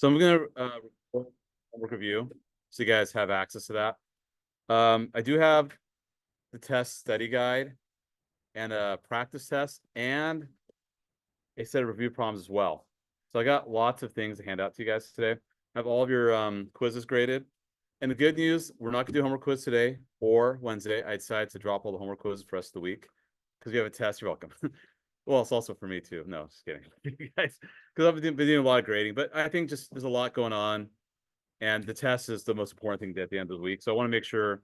So I'm gonna report homework review, so you guys have access to that. I do have the test study guide and a practice test and a set of review problems as well. So I got lots of things to hand out to you guys today. I have all of your quizzes graded. And the good news, we're not gonna do homework quiz today or Wednesday. I decided to drop all the homework quizzes for the rest of the week because you have a test. You're welcome. Well, it's also for me too. No, just kidding. You guys, because I've been doing a lot of grading, but I think just there's a lot going on. And the test is the most important thing at the end of the week. So I want to make sure,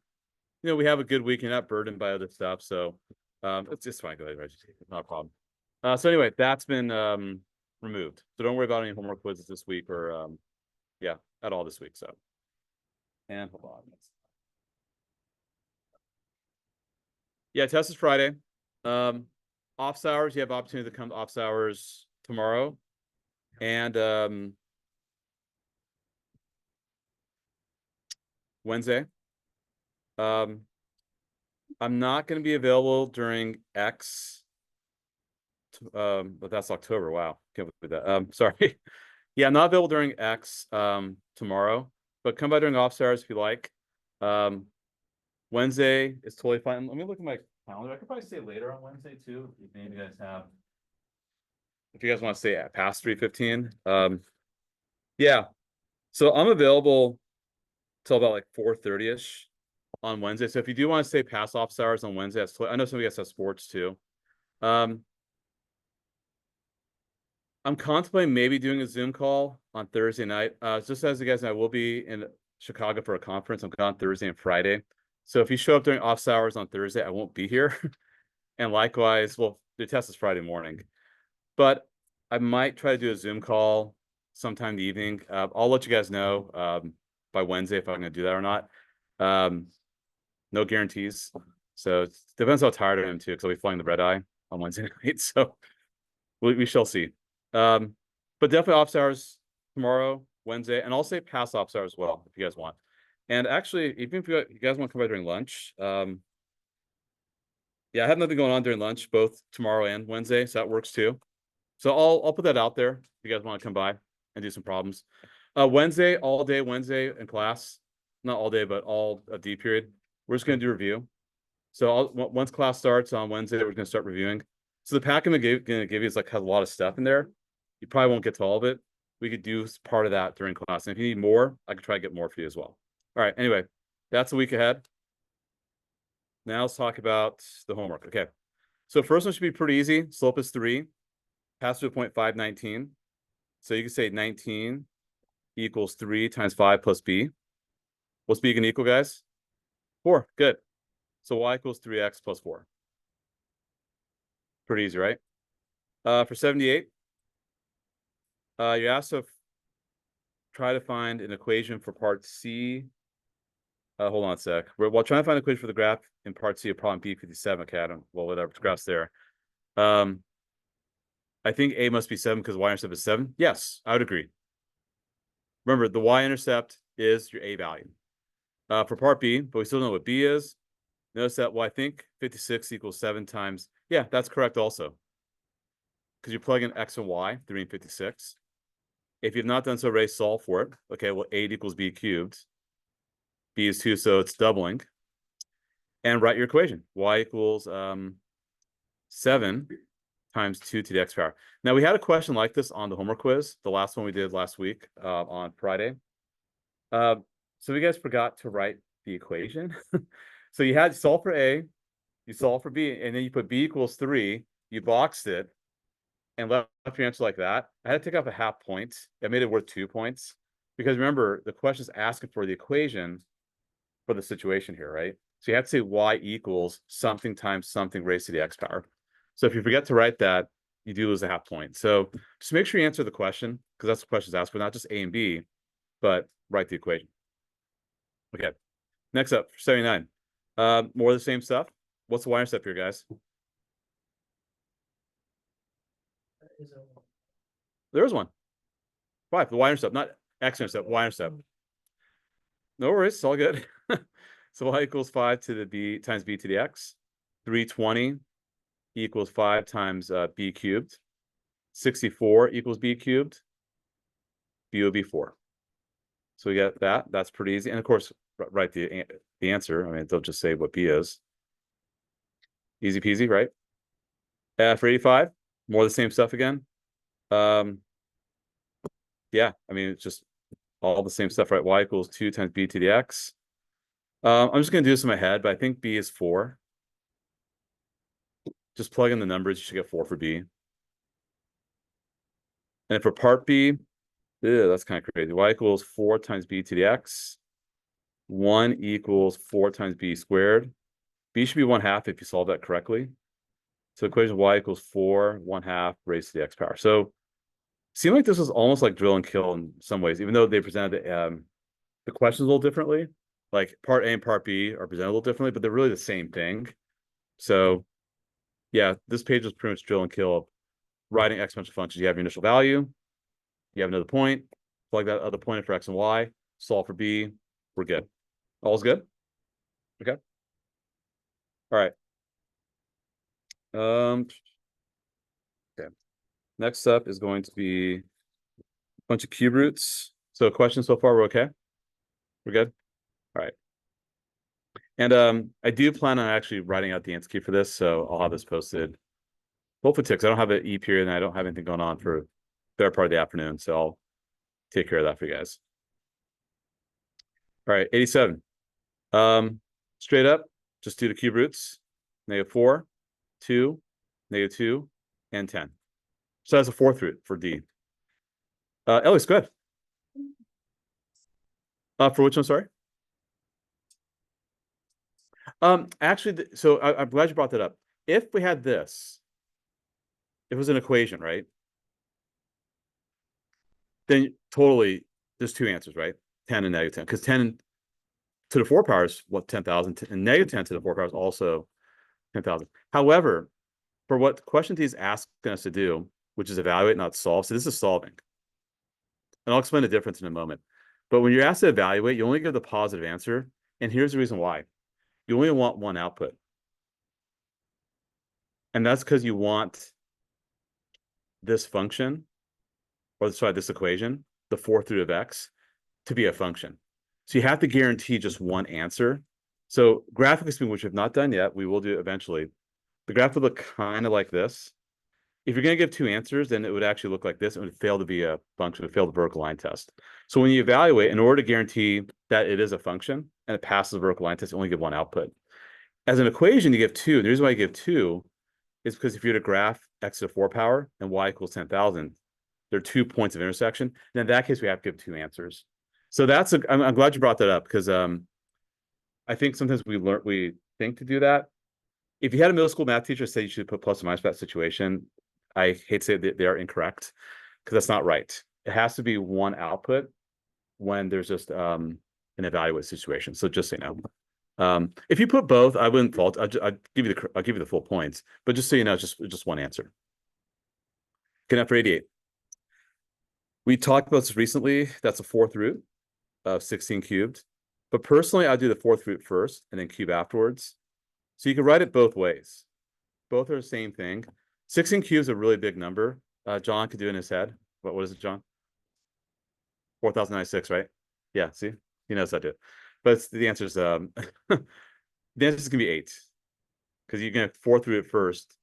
we have a good week and not burdened by other stuff. So it's just fine. Go ahead, Reggie. Not a problem. So anyway, that's been removed. So don't worry about any homework quizzes this week or yeah, at all this week. So and hold on. Yeah, test is Friday. Office hours, you have opportunity to come to office hours tomorrow. And Wednesday. I'm not going to be available during X. But that's October. Wow, can't believe that. Sorry. Yeah, I'm not available during X tomorrow, but come by during office hours if you like. Wednesday is totally fine. Let me look at my calendar. I could probably stay later on Wednesday too. If maybe you guys have, if you guys want to stay at past 3:15. Yeah. So I'm available till about like 4:30ish on Wednesday. So if you do want to stay past office hours on Wednesday, I know some of you guys have sports too. I'm contemplating maybe doing a Zoom call on Thursday night. Just as you guys know, I will be in Chicago for a conference. I'm gone Thursday and Friday. So if you show up during office hours on Thursday, I won't be here. And likewise, well, the test is Friday morning. But I might try to do a Zoom call sometime in the evening. I'll let you guys know by Wednesday if I'm going to do that or not. No guarantees. So it depends how tired I am too, because I'll be flying the red eye on Wednesday night. So we shall see. But definitely office hours tomorrow, Wednesday, and I'll say past office hours as well if you guys want. And actually, even if you guys want to come by during lunch, yeah, I have nothing going on during lunch, both tomorrow and Wednesday, so that works too. So I'll put that out there if you guys want to come by and do some problems. Wednesday, all day Wednesday in class, not all day, but all a D period. We're just going to do review. So once class starts on Wednesday, we're going to start reviewing. So the pack I'm going to give you is like has a lot of stuff in there. You probably won't get to all of it. We could do part of that during class. And if you need more, I could try to get more for you as well. All right. Anyway, that's a week ahead. Now let's talk about the homework. Okay. So first one should be pretty easy. Slope is 3. Pass through point 519. So you can say 19 equals 3 times 5 plus b. What's b going to equal, guys? 4. Good. So y equals 3x plus 4. Pretty easy, right? For 78, you asked to try to find an equation for part C. Hold on a sec. We're trying to find an equation for the graph in part C of problem B57. Okay, whatever, graph's there. I think A must be 7 because y-intercept is 7. Yes, I would agree. Remember, the y-intercept is your A value. For part B, but we still know what B is. Notice that, well, I think 56 equals 7 times. Yeah, that's correct also. Because you plug in x and y, 3 and 56. If you've not done so, Ray, solve for it. Okay, well, 8 equals b cubed. B is 2, so it's doubling. And write your equation. Y equals 7 times 2 to the x power. Now, we had a question like this on the homework quiz, the last one we did last week on Friday. So you guys forgot to write the equation. So you had to solve for A, you solve for B, and then you put B equals 3, you boxed it, and left your answer like that. I had to take off a half point. I made it worth 2 points. Because remember, the question is asking for the equation for the situation here, right? So you have to say y equals something times something raised to the x power. So if you forget to write that, you do lose a half point. So just make sure you answer the question, because that's the question's asked for, not just A and B, but write the equation. Okay. Next up, 79. More of the same stuff. What's the y-intercept here, guys? There is one. 5, the y-intercept, not x-intercept, y-intercept. No worries, it's all good. So y equals 5 to the b times b to the x. 320 equals 5 times b cubed. 64 equals b cubed. B would be 4. So we get that. That's pretty easy. And of course, write the answer. I mean, they'll just say what B is. Easy peasy, right? For 85, more of the same stuff again. Yeah, I mean, it's just all the same stuff, right? Y equals 2 times B to the X. I'm just going to do this in my head, but I think B is 4. Just plug in the numbers. You should get 4 for B. And for part B, that's kind of crazy. Y equals 4 times B to the X. 1 equals 4 times B squared. B should be 1/2 if you solve that correctly. So equation Y equals 4, 1/2 raised to the X power. So seemed like this was almost like drill and kill in some ways, even though they presented the questions a little differently. Like part A and part B are presented a little differently, but they're really the same thing. So yeah, this page was pretty much drill and kill. Writing exponential functions. You have your initial value. You have another point. Plug that other point in for X and Y. Solve for B. We're good. All's good? Okay. All right. Okay. Next up is going to be a bunch of cube roots. So questions so far, we're okay? We're good? All right. And I do plan on actually writing out the answer key for this, so I'll have this posted. Hopefully, because I don't have an E period and I don't have anything going on for the better part of the afternoon, so I'll take care of that for you guys. All right, 87. Straight up, just do the cube roots. -4, 2, -2, and 10. So that's a 4th root for D. Ellis, go ahead. For which one, sorry? Actually, so I'm glad you brought that up. If we had this, it was an equation, right? Then totally, there's 2 answers, right? 10 and -10, because 10 to the 4 power is what, 10,000, and -10 to the 4 power is also 10,000. However, for what question D is asking us to do, which is evaluate, not solve. So this is solving. And I'll explain the difference in a moment. But when you're asked to evaluate, you only give the positive answer. And here's the reason why. You only want one output. And that's because you want this function, or sorry, this equation, the 4th root of X, to be a function. So you have to guarantee just one answer. So graphically speaking, which we've not done yet, we will do eventually. The graph would look kind of like this. If you're going to give 2 answers, then it would actually look like this. It would fail to be a function. It would fail the vertical line test. So when you evaluate, in order to guarantee that it is a function and it passes the vertical line test, you only give one output. As an equation, you give 2. The reason why you give 2 is because if you're to graph x to the 4 power and y equals 10,000, there are 2 points of intersection. And in that case, we have to give 2 answers. So that's I'm glad you brought that up, because I think sometimes we think to do that. If you had a middle school math teacher say you should put plus or minus for that situation, I hate to say that they are incorrect, because that's not right. It has to be one output when there's just an evaluate situation. So just so you know, if you put both, I wouldn't fault. I'd give you the full points, but just so you know, just one answer. Okay, now for 88. We talked about this recently. That's a 4th root of 16 cubed. But personally, I do the 4th root first and then cube afterwards. So you can write it both ways. Both are the same thing. 16 cubes is a really big number. John could do it in his head. What is it, John? 4,096, right? Yeah, see? He knows how to do it. But the answer is the answer is gonna be 8. Because you're gonna 4th root it first.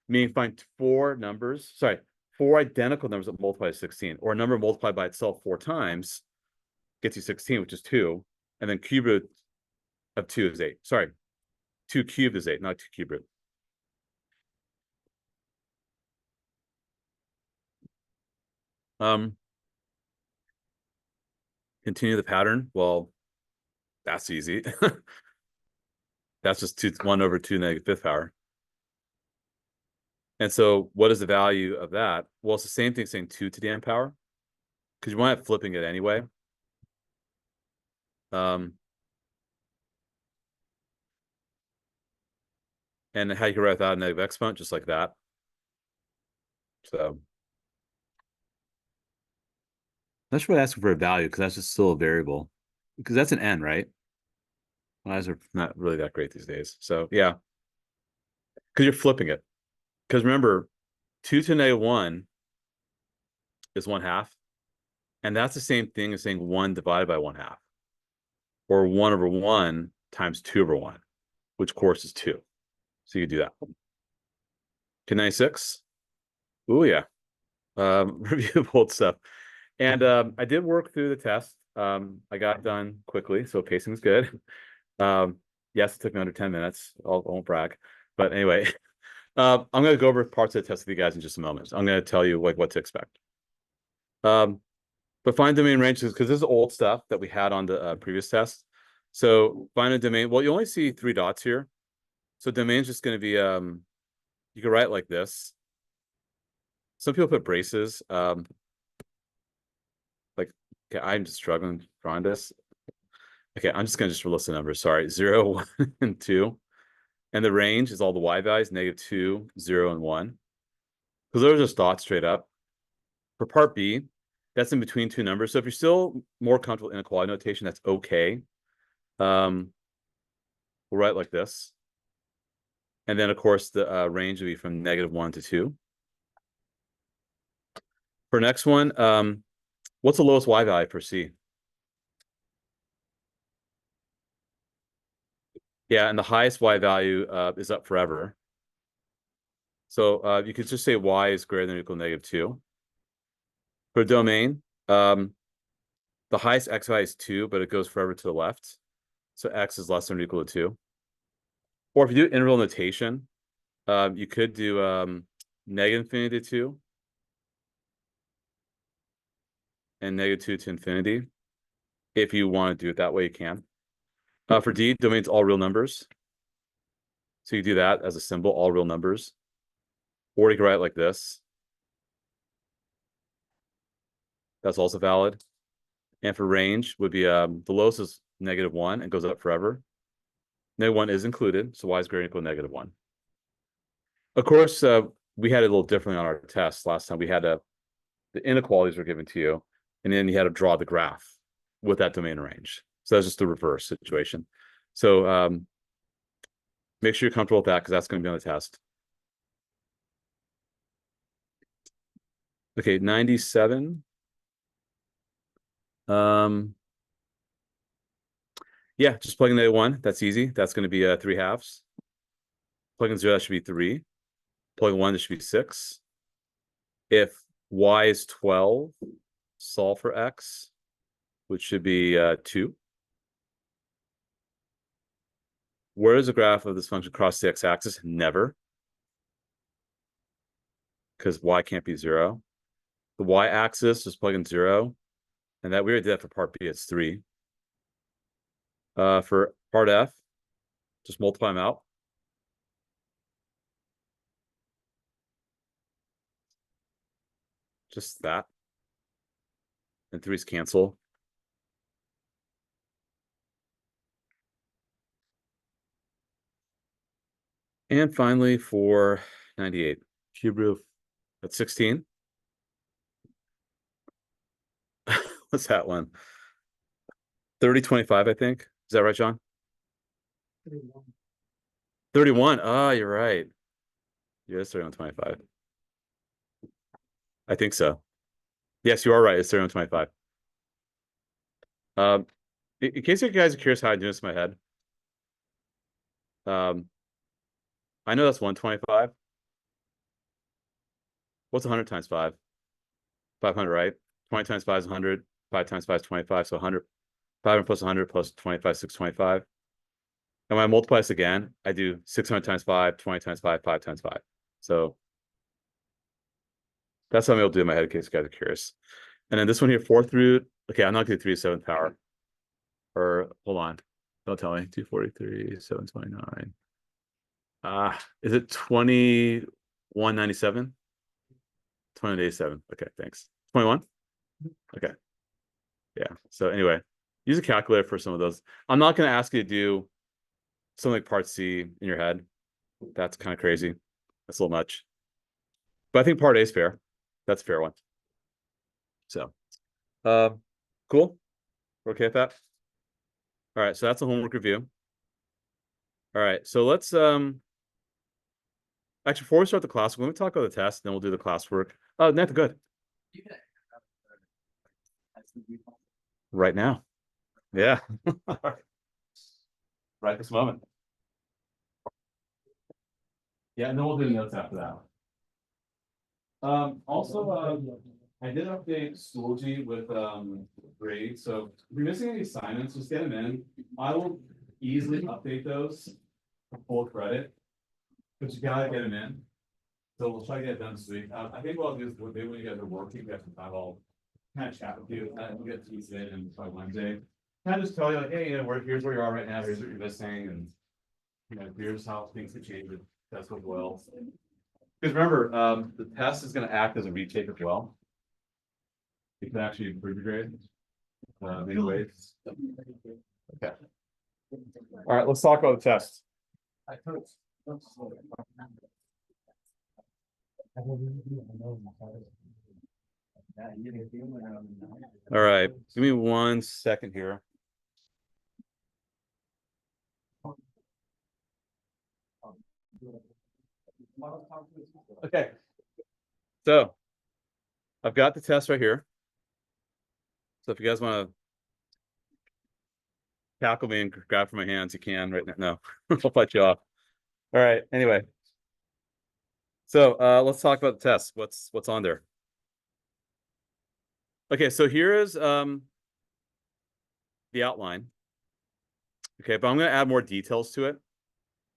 Meaning find 4 identical numbers that multiply to 16, or a number multiplied by itself 4 times gets you 16, which is 2. And then cube root of 2 is 8. Sorry, 2 cubed is 8, not 2 cube root. Continue the pattern. Well, that's easy. That's just 1 over 2 negative 5th power. And so what is the value of that? Well, it's the same thing saying 2 to the n power, because you wind up flipping it anyway. And how you can write that a negative exponent, just like that. So that's really asking for a value, because that's just still a variable. Because that's an n, right? Eyes are not really that great these days. So yeah, because you're flipping it. Because remember, 2 to -1 is 1/2, And that's the same thing as saying 1 divided by 1/2. Or 1 over 1 times 2 over 1, which of course is 2. So you could do that. Okay, 96. Oh yeah. Review of old stuff. And I did work through the test. I got done quickly, so pacing is good. Yes, it took me under 10 minutes. I won't brag. But anyway, I'm going to go over parts of the test with you guys in just a moment. I'm going to tell you like what to expect. But find domain ranges, because this is old stuff that we had on the previous test. So find a domain. Well, you only see 3 dots here. So domain is just going to be, you can write it like this. Some people put braces. Like, okay, I'm just struggling drawing this. Okay, I'm just going to just list the numbers. Sorry, 0, 1, and 2. And the range is all the y values, -2, 0, and 1. Because those are just dots straight up. For part B, that's in between 2 numbers. So if you're still more comfortable in inequality notation, that's okay. We'll write it like this. And then, of course, the range will be from -1 to 2. For next one, what's the lowest y value for C? Yeah, and the highest y value is up forever. So you could just say y is greater than or equal to -2. For domain, the highest x value is 2, but it goes forever to the left. So x is less than or equal to 2. Or if you do interval notation, you could do -infinity to 2 and -2 to infinity. If you want to do it that way, you can. For D, domain's all real numbers. So you do that as a symbol, all real numbers. Or you can write it like this. That's also valid. And for range would be the lowest is -1 and goes up forever. -1 is included, so y is greater than or equal to -1. Of course, we had it a little differently on our test last time. We had the inequalities were given to you, and then you had to draw the graph with that domain range. So that's just the reverse situation. So make sure you're comfortable with that, because that's going to be on the test. Okay, 97. Yeah, just plug in the 1. That's easy. That's going to be 3/2. Plug in 0, that should be 3. Plug in 1, that should be 6. If y is 12, solve for x, which should be 2. Where is the graph of this function cross the x-axis? Never. Because y can't be 0. The y-axis, just plug in 0. And that we already did that for part B, it's 3. For part F, just multiply them out. Just that. And 3's cancel. And finally, for 98, cube root, that's 16. What's that one? 30/25, I think. Is that right, John? 31. 31. Oh, you're right. Yeah, it's 31/25. I think so. Yes, you are right. It's 31/25. In case you guys are curious how I do this in my head, I know that's 125. What's 100 times 5? 500, right? 20 times 5 is 100. 5 times 5 is 25. So 100. 500 plus 100 plus 25, 625. And when I multiply this again, I do 600 times 5, 20 times 5, 5 times 5. So that's what I'm able to do in my head in case you guys are curious. And then this one here, 4th root. Okay, I'm not going to do 3 to 7th power. Or hold on. Don't tell me. 243, 729. Is it 2197? 2187. Okay, thanks. 21? Okay. Yeah. So anyway, use a calculator for some of those. I'm not going to ask you to do something like part C in your head. That's kind of crazy. That's a little much. But I think part A is fair. That's a fair one. So, cool. We're okay with that? All right. So that's a homework review. All right. So let's, actually, before we start the class, we're going to talk about the test, then we'll do the classwork. Oh, Nathan, good. Right now. Yeah. Right this moment. Yeah, and then we'll do notes after that. Also, I did update Schoology with grades. So if you're missing any assignments, just get them in. I will easily update those for full credit, but you gotta get them in. So we'll try to get it done this week. I think what I'll do is maybe when you guys are working, you guys can have all kind of chat with you. We'll get to you today and by Wednesday. Kind of just tell you like, hey, here's where you are right now. Here's what you're missing, and here's how things could change with test as well. Because remember, the test is going to act as a retake as well. You can actually improve your grade many ways. Okay. All right, let's talk about the test. All right, give me 1 second here. Okay. So I've got the test right here. So if you guys want to tackle me and grab from my hands, you can right now. No, I'll fight you off. All right. Anyway. So let's talk about the test. What's on there? Okay, so here is the outline. Okay, but I'm going to add more details to it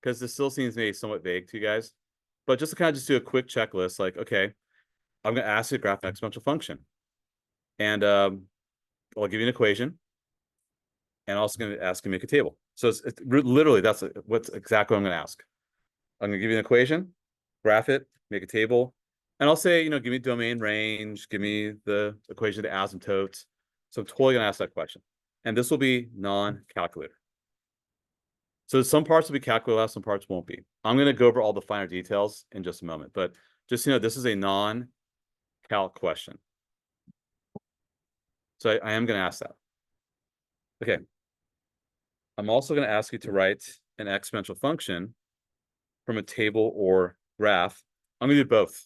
because this still seems maybe somewhat vague to you guys. But just to kind of just do a quick checklist, like, okay, I'm going to ask you to graph an exponential function. And I'll give you an equation. And I'm also going to ask you to make a table. So it's literally, that's what's exactly what I'm going to ask. I'm going to give you an equation, graph it, make a table. And I'll say, give me domain range, give me the equation of the asymptotes. So I'm totally going to ask that question. And this will be non-calculator. So some parts will be calculator, some parts won't be. I'm going to go over all the finer details in just a moment. But just this is a non-calc question. So I am going to ask that. Okay. I'm also going to ask you to write an exponential function from a table or graph. I'm going to do both.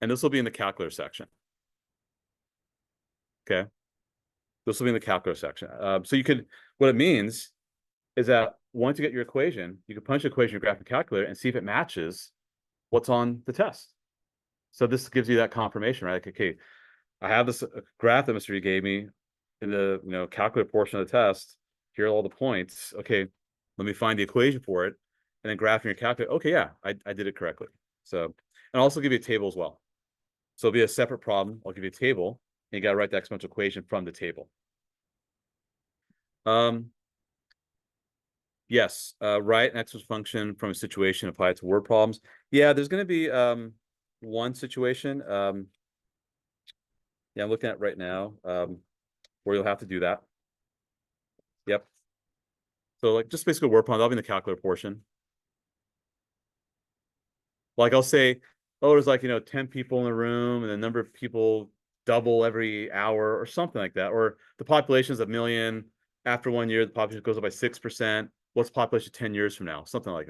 And this will be in the calculator section. Okay. This will be in the calculator section. So you could, what it means is that once you get your equation, you can punch the equation in your graphic calculator and see if it matches what's on the test. So this gives you that confirmation, right? Like, okay, I have this graph that Mr. E gave me in the calculator portion of the test. Here are all the points. Okay, let me find the equation for it, and then graph in your calculator. Okay, yeah, I did it correctly. So, and I'll also give you a table as well. So it'll be a separate problem. I'll give you a table, and you got to write the exponential equation from the table. Yes, write an exponential function from a situation, apply it to word problems. Yeah, there's going to be one situation. Yeah, I'm looking at it right now where you'll have to do that. Yep. So like just basically word problem. That'll be in the calculator portion. Like I'll say, oh, there's like 10 people in the room, and the number of people double every hour or something like that. Or the population is 1 million. After 1 year, the population goes up by 6%. What's population 10 years from now? Something like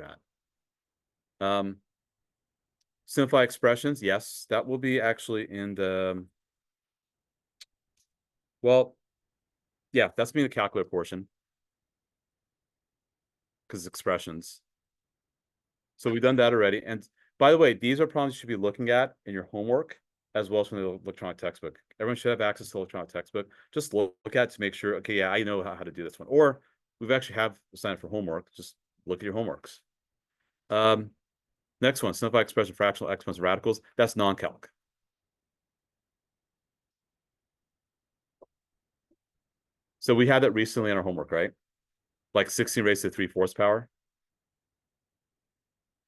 that. Simplify expressions. Yes, that will be actually in the, well, yeah, that's being the calculator portion because it's expressions. So we've done that already. And by the way, these are problems you should be looking at in your homework as well as from the electronic textbook. Everyone should have access to the electronic textbook. Just look at it to make sure, okay, yeah, I know how to do this one. Or we've actually have assigned for homework. Just look at your homeworks. Next one, simplify expression fractional exponents radicals. That's non-calc. So we had that recently in our homework, right? Like 16 raised to 3/4 power.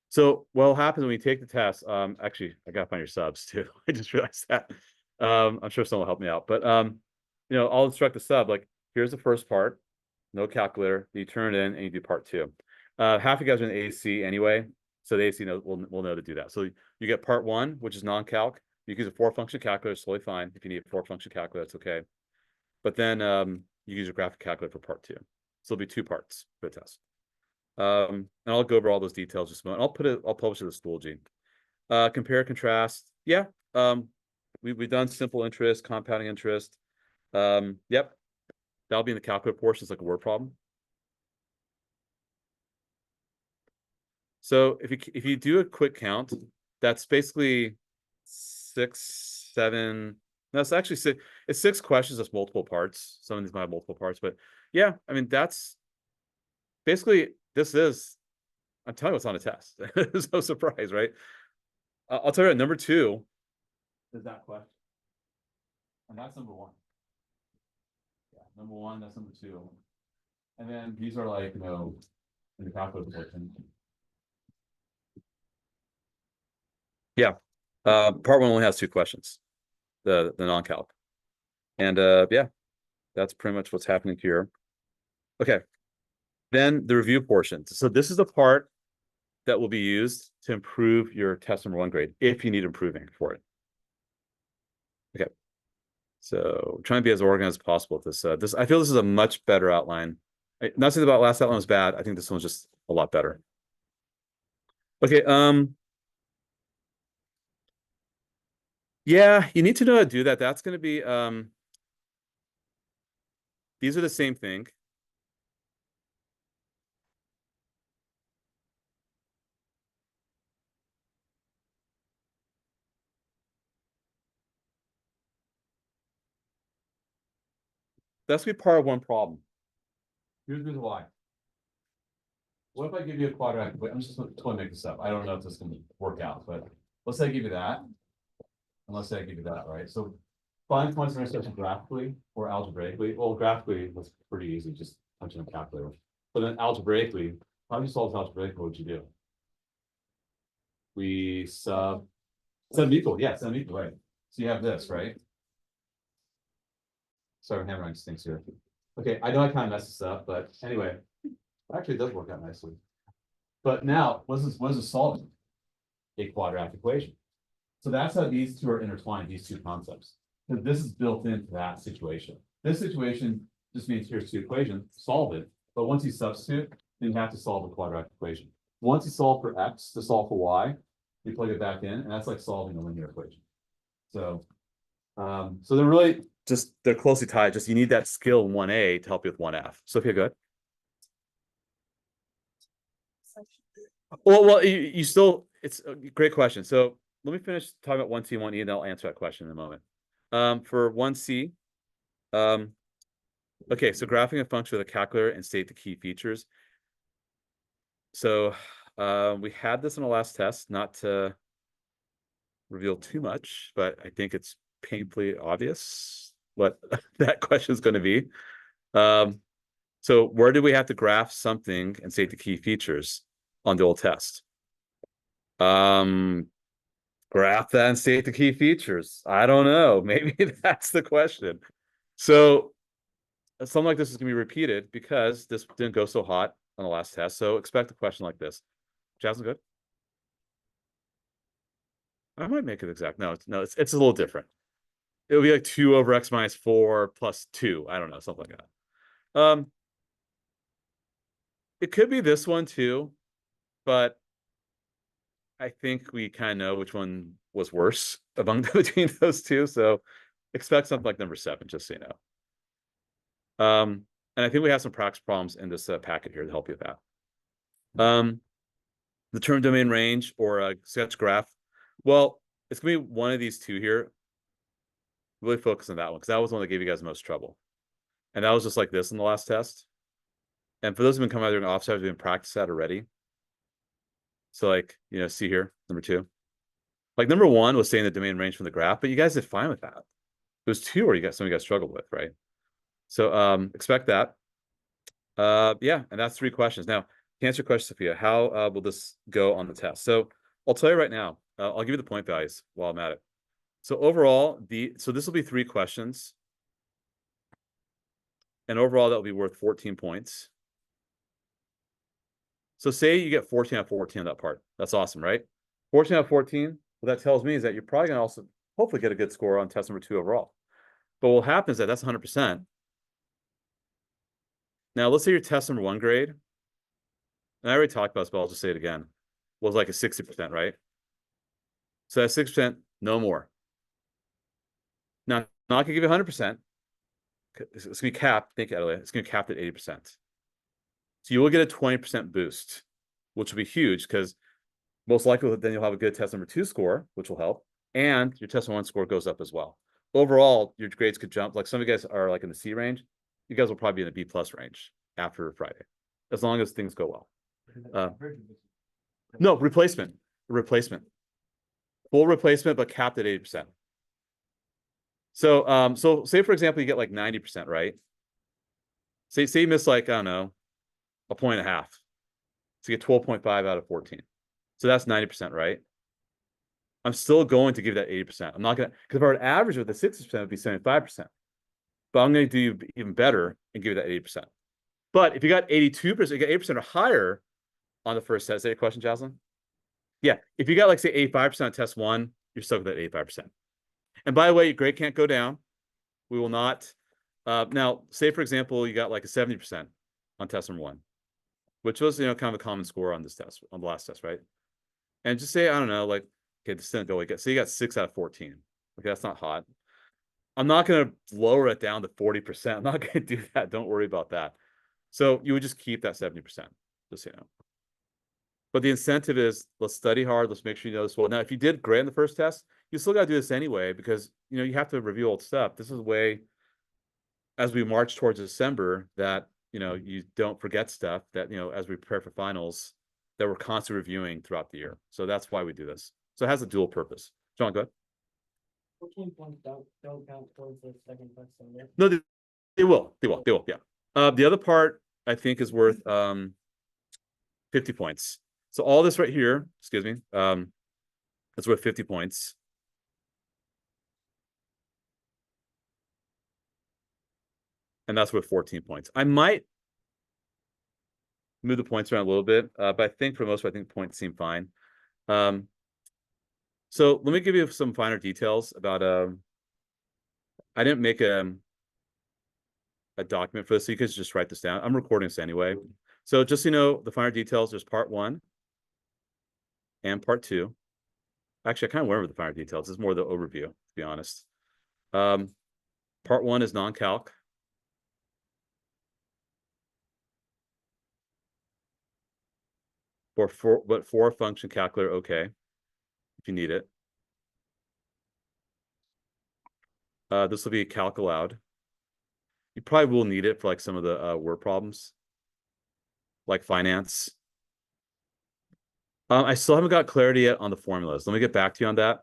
So what will happen when we take the test? Actually, I gotta find your subs too. I just realized that. I'm sure someone will help me out. But I'll instruct the sub, like, here's the first part, no calculator, you turn it in and you do part 2. Half of you guys are in the AC anyway, so the AC will know to do that. So you get part 1, which is non-calc. You can use a 4-function calculator, it's totally fine. If you need a 4-function calculator, it's okay. But then you use a graphic calculator for part 2. So it'll be 2 parts for the test. And I'll go over all those details just a moment. I'll publish it as Schoology. Compare, contrast. Yeah. We've done simple interest, compounding interest. Yep. That'll be in the calculator portion. It's like a word problem. So if you do a quick count, that's basically 6, 7. No, it's actually six. It's 6 questions. That's multiple parts. Some of these might have multiple parts, but yeah, I mean that's basically this is. I'm telling you what's on a test. There's no surprise, right? I'll tell you what, number 2 is that question, and that's number 1. Yeah, number 1. That's number 2, and then these are like in the calculator portion. Yeah. Part 1 only has 2 questions, the non-calc. And yeah, that's pretty much what's happening here. Okay. Then the review portion. So this is the part that will be used to improve your test number 1 grade if you need improving for it. Okay. So trying to be as organized as possible with this. I feel this is a much better outline. Not saying about last outline was bad. I think this one's just a lot better. Okay. Yeah, you need to know how to do that. That's going to be these are the same thing. That's gonna be part of 1 problem. Here's the reason why. What if I give you a quadratic? I'm just going to make this up. I don't know if this is going to work out, but let's say I give you that. And let's say I give you that, right? So find points of intersection graphically or algebraically. Well, graphically was pretty easy, just punching a calculator. But then algebraically, how do you solve algebraically? What would you do? We sub them equal. Yeah, sub equal, right? So you have this, right? Sorry, I'm hammering things here. Okay, I know I kind of messed this up, but anyway, actually it does work out nicely. But now, what is this solving? A quadratic equation. So that's how these two are intertwined, these 2 concepts. Because this is built into that situation. This situation just means here's 2 equations, solve it. But once you substitute, then you have to solve the quadratic equation. Once you solve for x to solve for y, you plug it back in, and that's like solving a linear equation. So, so they're really they're closely tied. Just you need that skill in 1A to help you with 1F. Sophia, go ahead. Well, you still, it's a great question. So let me finish talking about 1C, 1E, and I'll answer that question in a moment. For 1C, okay, so graphing a function with a calculator and state the key features. So we had this in the last test, not to reveal too much, but I think it's painfully obvious what that question is going to be. So where do we have to graph something and state the key features on the old test? Graph that and state the key features. I don't know. Maybe that's the question. So something like this is going to be repeated because this didn't go so hot on the last test. So expect a question like this. Jasmine, good. I might make it exact. No, it's a little different. It'll be like 2 over x minus 4 plus 2. I don't know, something like that. It could be this one too, but I think we kind of know which one was worse between those 2. So expect something like number 7, just so you know. And I think we have some practice problems in this packet here to help you with that. The term domain range or a sketch graph. Well, it's gonna be one of these 2 here. Really focus on that one because that was the one that gave you guys the most trouble. And that was just like this in the last test. And for those who've been coming out during office hours, we've been practiced that already. So like, see here, number 2. Like number 1 was saying the domain range from the graph, but you guys did fine with that. It was 2 where some of you guys struggled with, right? So expect that. Yeah, and that's 3 questions. Now, to answer your question, Sophia, how will this go on the test? So I'll tell you right now. I'll give you the point values while I'm at it. So overall, so this will be 3 questions. And overall, that will be worth 14 points. So say you get 14 out of 14 on that part. That's awesome, right? 14 out of 14, what that tells me is that you're probably going to also hopefully get a good score on test number 2 overall. But what happens is that's 100%. Now, let's say your test number 1 grade, and I already talked about this, but I'll just say it again, was like a 60%, right? So that's 6%, no more. Now, I'm not gonna give you 100%. It's gonna be capped. Think out of it. It's gonna be capped at 80%. So you will get a 20% boost, which will be huge because most likely then you'll have a good test number 2 score, which will help, and your test 1 score goes up as well. Overall, your grades could jump. Like some of you guys are like in the C range, you guys will probably be in the B+ range after Friday, as long as things go well. No, replacement, full replacement, but capped at 80%. So say for example, you get like 90%, right? Say you miss like, I don't know, a point and a half. So you get 12.5 out of 14. So that's 90%, right? I'm still going to give that 80%. I'm not gonna, because if I were to average with the 60%, it'd be 75%. But I'm gonna do even better and give you that 80%. But if you got 82%, you got 8% or higher on the first test. Is that your question, Jocelyn? Yeah. If you got like say 85% on test 1, you're stuck with that 85%. And by the way, your grade can't go down. We will not. Now, say for example, you got like a 70% on test number 1, which was kind of a common score on this test, on the last test, right? And just say, I don't know, like, okay, this didn't go like, say you got 6 out of 14. Okay, that's not hot. I'm not going to lower it down to 40%. I'm not going to do that. Don't worry about that. So you would just keep that 70%, just so you know. But the incentive is, let's study hard. Let's make sure you know this well. Now, if you did great in the first test, you still got to do this anyway, because you have to review old stuff. This is a way, as we march towards December, that you don't forget stuff, that as we prepare for finals, that we're constantly reviewing throughout the year. So that's why we do this. So it has a dual purpose. John, go ahead. 14 points don't count towards the second test. No, they will. Yeah. The other part I think is worth 50 points. So all this right here, excuse me, it's worth 50 points. And that's worth 14 points. I might move the points around a little bit, but I think for the most part, I think points seem fine. So let me give you some finer details about, I didn't make a document for this, so you can just write this down. I'm recording this anyway. So just so you know, the finer details, there's part 1 and part 2. Actually, I kind of went over the finer details. It's more the overview, to be honest. Part 1 is non-calc. But for a function calculator, okay, if you need it. This will be calc aloud. You probably will need it for like some of the word problems, like finance. I still haven't got clarity yet on the formulas. Let me get back to you on that.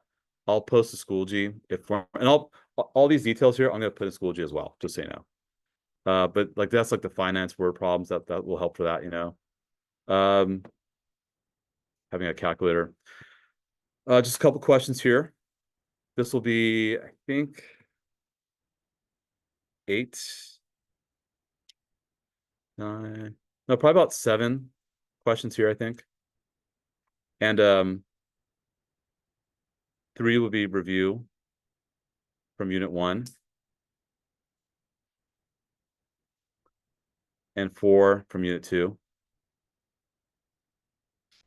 I'll post to Schoology and all these details here, I'm going to put in Schoology as well, just so you know. But like that's like the finance word problems that will help for that, having a calculator. Just a couple questions here. This will be, I think, 8, 9, no, probably about 7 questions here, I think. And 3 will be review from unit 1. And 4 from unit 2.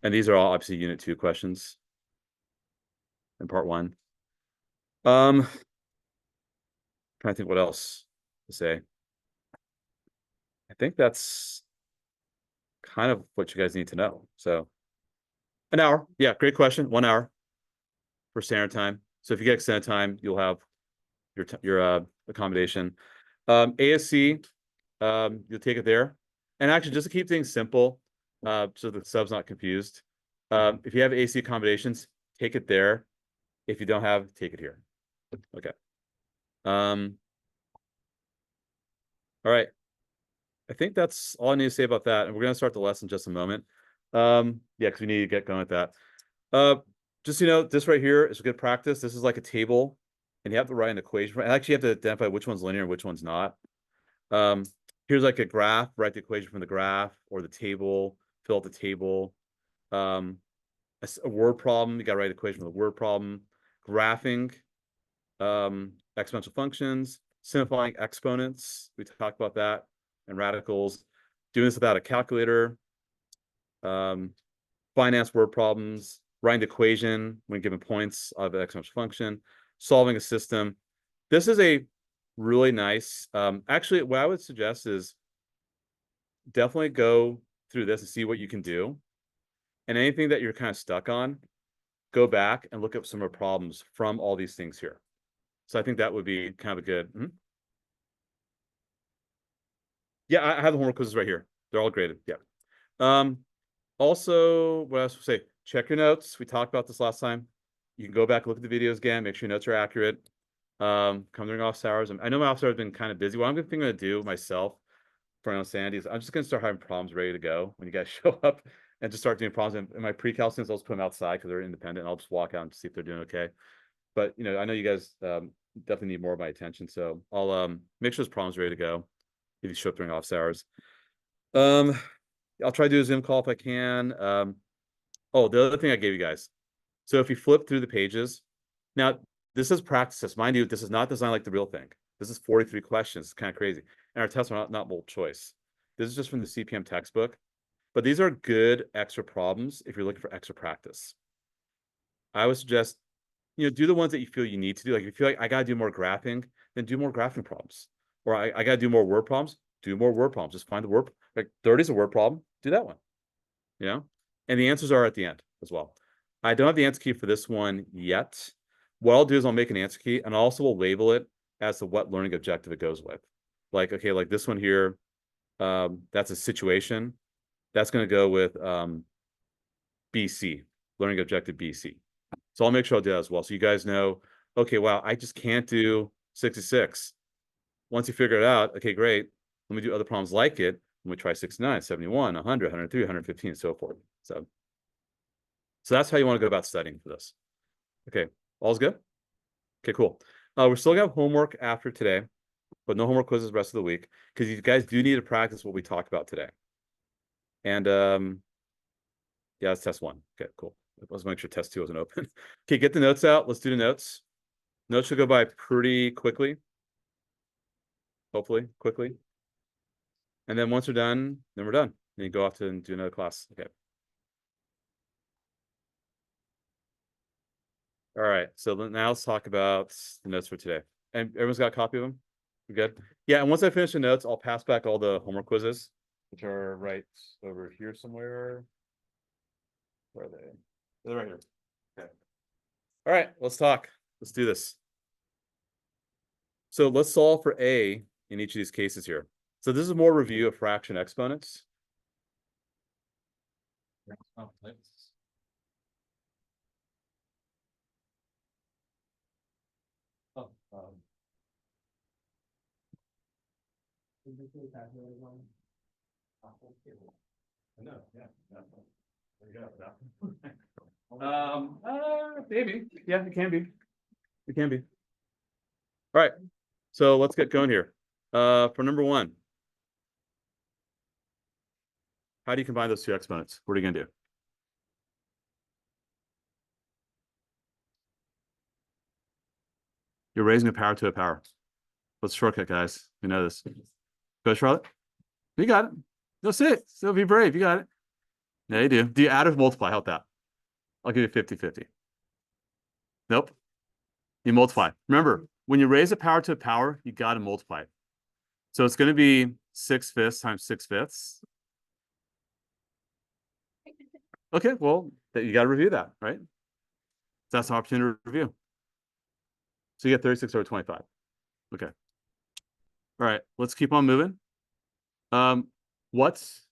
And these are all obviously unit 2 questions in part 1. Trying to think what else to say. I think that's kind of what you guys need to know. So an hour. Yeah, great question. 1 hour for standard time. So if you get extended time, you'll have your accommodation. ASC, you'll take it there. And actually, just to keep things simple, so the sub's not confused, if you have AC accommodations, take it there. If you don't have, take it here. Okay. All right. I think that's all I need to say about that. And we're going to start the lesson in just a moment. Yeah, because we need to get going with that. Just, this right here is a good practice. This is like a table, and you have to write an equation. And actually, you have to identify which one's linear and which one's not. Here's like a graph, write the equation from the graph, or the table, fill out the table. A word problem, you got to write the equation from the word problem. Graphing, exponential functions, simplifying exponents, we talked about that, and radicals. Doing this without a calculator. Finance word problems, writing the equation when given points of the exponential function, solving a system. This is a really nice, actually, what I would suggest is definitely go through this and see what you can do. And anything that you're kind of stuck on, go back and look up some of the problems from all these things here. So I think that would be kind of a good. Yeah, I have the homework quizzes right here. They're all graded. Yeah. Also, what else would say? Check your notes. We talked about this last time. You can go back, look at the videos again, make sure your notes are accurate. Come during office hours. I know my office hours have been kind of busy. What I'm gonna do myself for my own sanity is I'm just gonna start having problems ready to go when you guys show up and just start doing problems. And my pre-cal students, I'll just put them outside because they're independent. I'll just walk out and see if they're doing okay. But I know you guys definitely need more of my attention. So I'll make sure those problems ready to go if you show up during office hours. I'll try to do a Zoom call if I can. Oh, the other thing I gave you guys. So if you flip through the pages, now this is practice test. Mind you, this is not designed like the real thing. This is 43 questions. It's kind of crazy. And our tests are not multiple choice. This is just from the CPM textbook. But these are good extra problems if you're looking for extra practice. I would suggest, do the ones that you feel you need to do. Like if you feel like I got to do more graphing, then do more graphing problems. Or I got to do more word problems, do more word problems. Just find the word, like 30 is a word problem, do that one. And the answers are at the end as well. I don't have the answer key for this one yet. What I'll do is I'll make an answer key and I also will label it as to what learning objective it goes with. Like, okay, like this one here, that's a situation. That's going to go with BC, learning objective BC. So I'll make sure I'll do that as well. So you guys know, okay, wow, I just can't do 66. Once you figure it out, okay, great. Let me do other problems like it. Let me try 69, 71, 100, 103, 115, and so forth. So that's how you want to go about studying for this. Okay, all's good? Okay, cool. We're still gonna have homework after today, but no homework quizzes the rest of the week because you guys do need to practice what we talked about today. And yeah, that's test one. Okay, cool. Let's make sure test two wasn't open. Okay, get the notes out. Let's do the notes. Notes should go by pretty quickly. Hopefully, quickly. And then once we're done, then we're done. Then you go off to do another class. Okay. All right. So now let's talk about the notes for today. And everyone's got a copy of them? We good? Yeah. And once I finish the notes, I'll pass back all the homework quizzes, which are right over here somewhere. Where are they? They're right here. Okay. All right. Let's talk. Let's do this. So let's solve for A in each of these cases here. So this is more review of fraction exponents. No, yeah. Maybe. Yeah, it can be. It can be. All right. So let's get going here. For number one, how do you combine those two exponents? What are you gonna do? You're raising a power to a power. What's the shortcut, guys? We know this. Go, Charlotte. You got it. Go sit. So be brave. You got it. Yeah, you do. Do you add or multiply? Help that. I'll give you 50-50. Nope. You multiply. Remember, when you raise a power to a power, you got to multiply it. So it's going to be 6/5 times 6/5. Okay, well, you got to review that, right? That's an opportunity to review. So you get 36 over 25. Okay. All right, let's keep on moving. What's,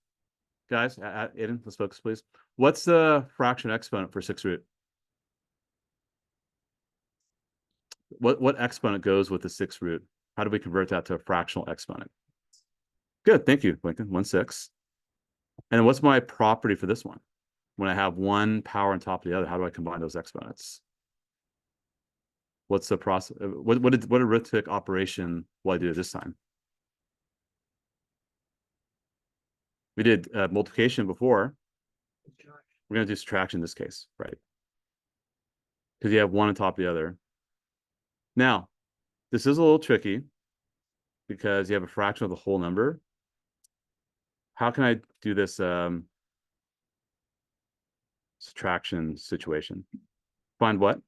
guys, Aiden, let's focus, please. What's the fraction exponent for 6 root? What exponent goes with the 6 root? How do we convert that to a fractional exponent? Good, thank you, Lincoln. 1/6. And what's my property for this one? When I have one power on top of the other, how do I combine those exponents? What's the process? What arithmetic operation will I do this time? We did multiplication before. We're going to do subtraction in this case, right? Because you have one on top of the other. Now, this is a little tricky because you have a fraction of the whole number. How can I do this? So subtraction situation. Find what?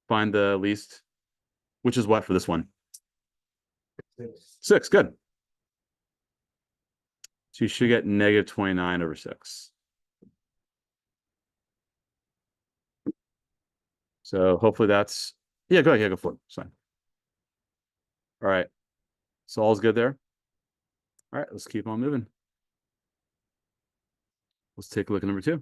Find the least, which is what for this one? 6, good. So you should get negative 29 over 6. So hopefully that's, yeah, go ahead, yeah, go for it. It's fine. All right. So all's good there. All right, let's keep on moving. Let's take a look at number 2.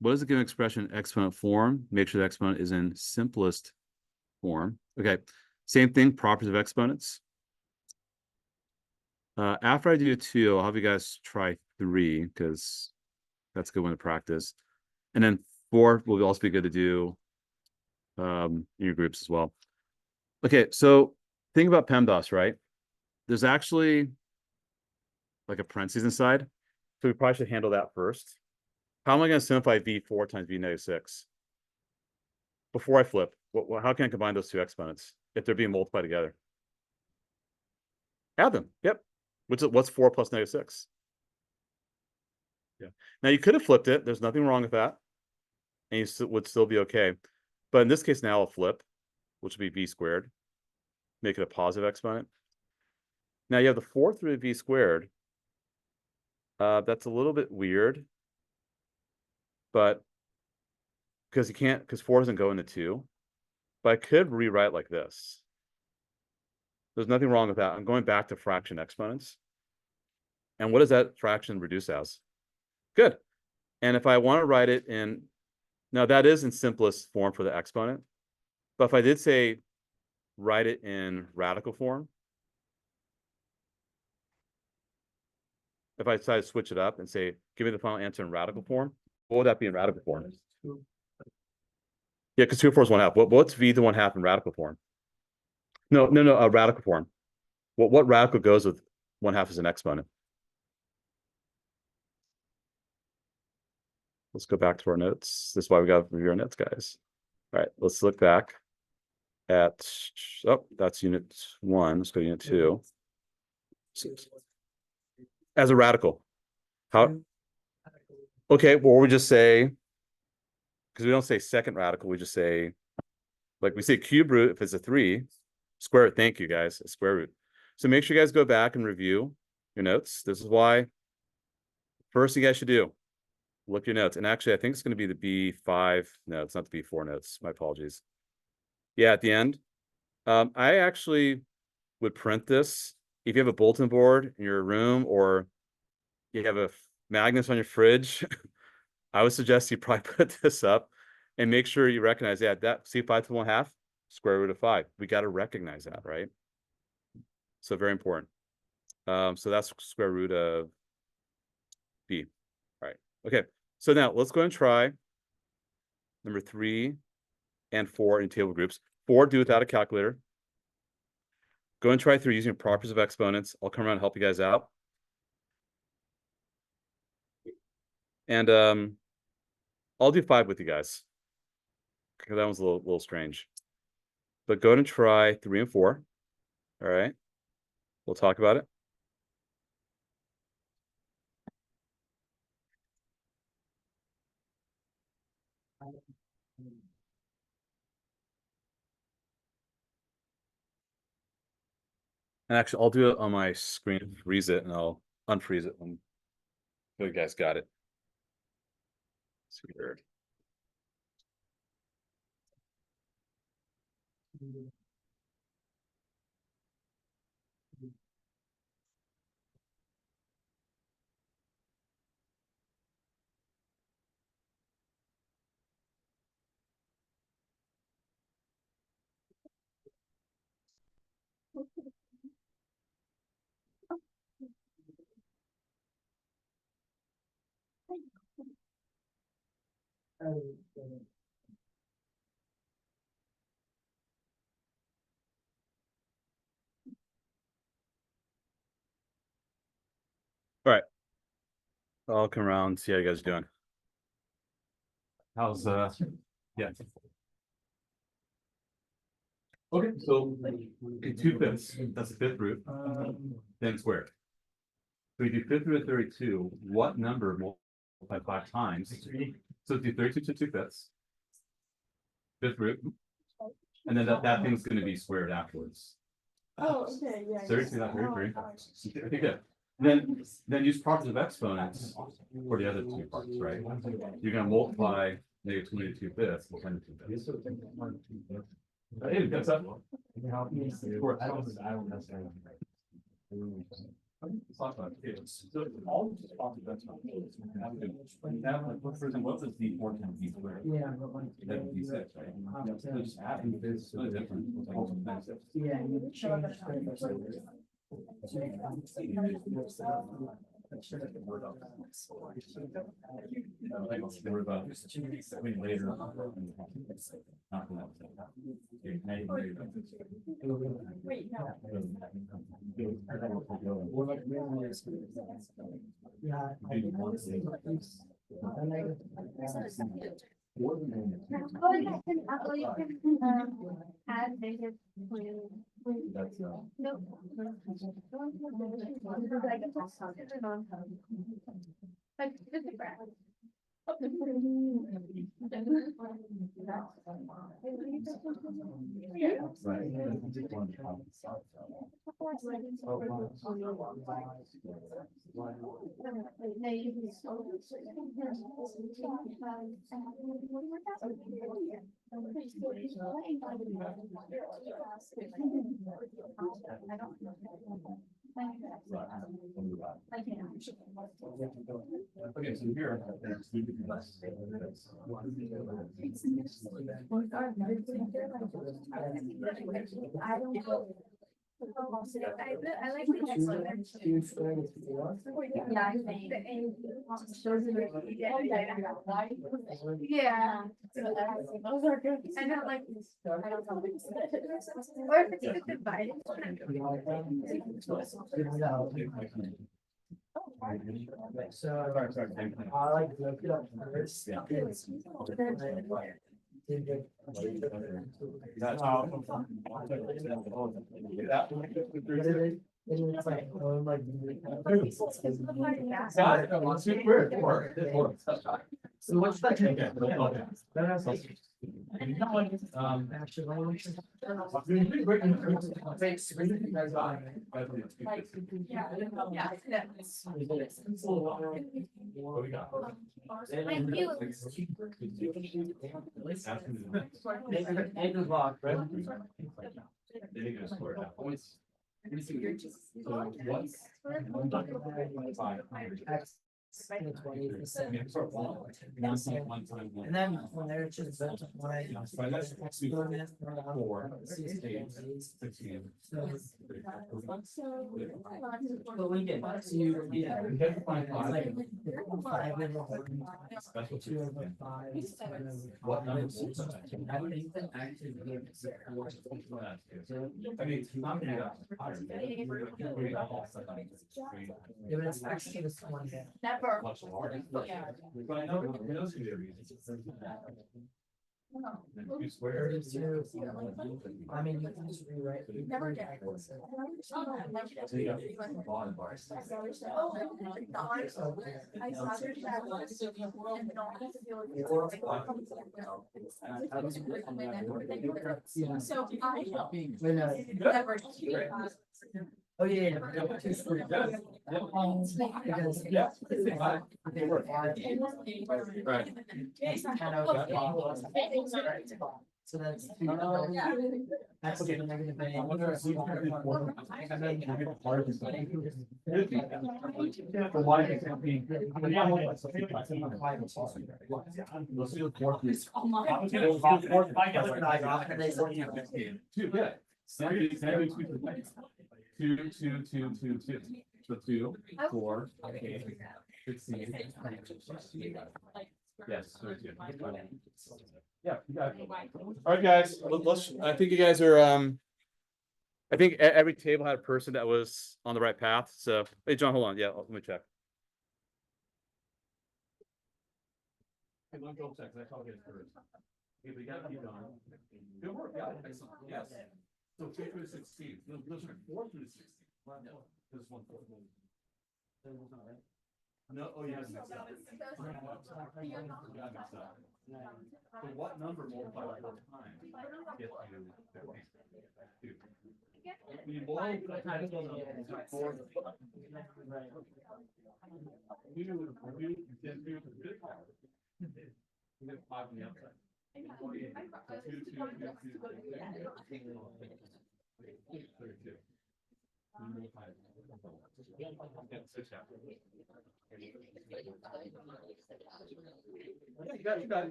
What is the given expression exponent form? Make sure the exponent is in simplest form. Okay, same thing, properties of exponents. After I do 2, I'll have you guys try 3 because that's a good one to practice. And then 4 will also be good to do in your groups as well. Okay, so think about PEMDAS, right? There's actually like a parentheses inside. So we probably should handle that first. How am I going to simplify v4 times v negative 6? Before I flip, how can I combine those two exponents if they're being multiplied together? Add them. Yep. What's 4 plus negative 6? Yeah. Now you could have flipped it. There's nothing wrong with that. And you would still be okay. But in this case, now I'll flip, which would be v squared. Make it a positive exponent. Now you have the 4th root of v squared. That's a little bit weird. But because 4 doesn't go into 2. But I could rewrite like this. There's nothing wrong with that. I'm going back to fraction exponents. And what does that fraction reduce as? Good. And if I want to write it in, now that is in simplest form for the exponent. But if I did say write it in radical form, if I decide to switch it up and say, give me the final answer in radical form, what would that be in radical form? Yeah, because 2 over 4 is 1/2. What's v to 1/2 in radical form? No, radical form. What radical goes with 1/2 as an exponent? Let's go back to our notes. This is why we got to review our notes, guys. All right, let's look back at, oh, that's unit 1. Let's go to unit 2. As a radical. How? Okay, well, we just say, because we don't say second radical, we just say, like we say cube root if it's a 3, square root. Thank you, guys, a square root. So make sure you guys go back and review your notes. This is why first thing you guys should do, look your notes. And actually, I think it's going to be the B5. No, it's not the B4 notes. My apologies. Yeah, at the end. I actually would print this. If you have a bulletin board in your room or you have a magnets on your fridge, I would suggest you probably put this up and make sure you recognize that see 5 to 1/2 square root of 5. We got to recognize that, right? So very important. So that's square root of B. All right. Okay. So now let's go and try number 3 and 4 in table groups. 4 do without a calculator. Go and try 3 using properties of exponents. I'll come around and help you guys out. And I'll do 5 with you guys. Because that one's a little strange. But go ahead and try 3 and 4. All right. We'll talk about it. And actually, I'll do it on my screen, freeze it, and I'll unfreeze it when you guys got it. It's weird. All right. I'll come around, see how you guys are doing. How's yeah. Okay, so 2/5. That's the 5th root. Then squared. So we do 5th root of 32, what number multiplied 5 times? So do 32 to 2/5. 5th root. And then that thing's gonna be squared afterwards. Oh, okay, yeah. 32, not 33. Okay, good. Then use properties of exponents for the other two parts, right? You're gonna multiply negative 22 fifths with 10 to 2 fifths. Hey, that's up. Let's talk about it. So all of the properties of exponents. What was the 4 times d squared? Yeah, but like. That would be 6, right? So just add them. It's no different. Yeah, you change. Wait, no. Yeah. Oh, you can, add negative when. That's No. Like, this is bad. Okay, so here. I don't know. I like the next one. Yeah, I think. Yeah. Those are good. I don't like this. I don't know. Or if it's divided. So, I like to look it up first. It's like, oh, like. So what's that? Actually. And then when they're just. But we get to, yeah. Five and a 2 over 5. What number? I think that actually gives it more. I mean, it's not gonna. Yeah, but it's actually this one. Never. Much larger. Yeah. But I know, those are the reasons. You swear. 32. I mean, you can just rewrite. Never get. So you got bottom bars. I saw their chat once, and not to feel like. So I Wait, no. never. Oh, yeah, yeah. Two squares. Because. Yeah. They were 5. Right. So that's. That's the negative. Two. So 2, 4, 8, 16. Yes. 32. Yeah, you got it. All right, guys, let's, I think you guys are, I think every table had a person that was on the right path, so, hey, John, hold on, yeah, let me check. Hey, don't go check, that's all get first. Okay, we got to keep going. Good work, yeah, excellent, yes. So 2 through 16, those are 4 through 16. This one. No, oh, yeah, it's mixed up. Yeah, mixed up. So what number multiplied by 4 times gets you 15? When you multiply by 4, you get 2 to the 5th power. You get 5 on the outside. Let